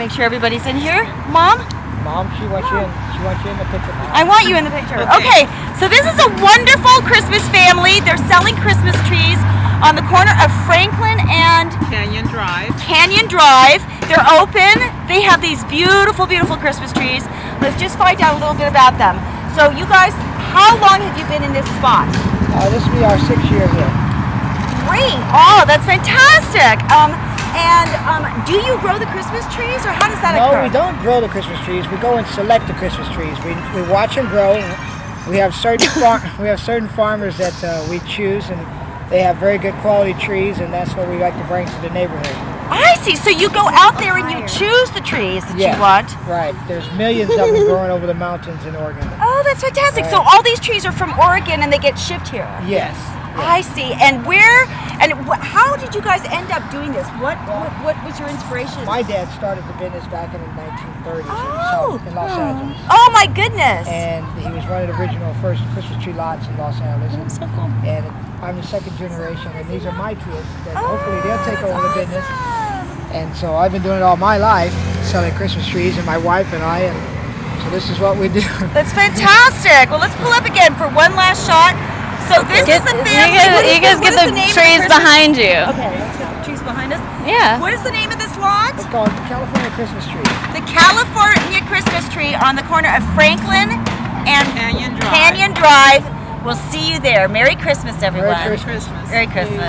make sure everybody's in here. Mom? Mom, she wants you in. She wants you in the picture. I want you in the picture. Okay, so this is a wonderful Christmas family. They're selling Christmas trees on the corner of Franklin and Canyon Drive. Canyon Drive. They're open. They have these beautiful, beautiful Christmas trees. Let's just find out a little bit about them. So you guys, how long have you been in this spot? This will be our 6th year here. Great. Oh, that's fantastic. Do you grow the Christmas trees, or how does that occur? No, we don't grow the Christmas trees. We go and select the Christmas trees. We watch them grow. We have certain farmers that we choose, and they have very good quality trees, and that's what we like to bring to the neighborhood. I see. So you go out there and you choose the trees that you want. Right. There's millions of them growing over the mountains in Oregon. Oh, that's fantastic. Right. So all these trees are from Oregon and they get shipped here. Yes. I see. And how did you guys end up doing this? What was your inspiration? My dad started the business back in the 1930s in Los Angeles. Oh my goodness. And he was one of the original first Christmas tree lots in Los Angeles. That's so cool. And I'm the 2nd generation, and these are my kids that hopefully they'll take over the business. And so I've been doing it all my life, selling Christmas trees, and my wife and I, and so this is what we do. That's fantastic. Well, let's pull up again for one last shot. So this is the family. You guys get the trees behind you. Okay, let's get the trees behind us. Yeah. What is the name of this lot? It's called the California Christmas Tree. The California Christmas Tree on the corner of Franklin and Canyon Drive. We'll see you there. Merry Christmas, everyone. Merry Christmas. Merry Christmas.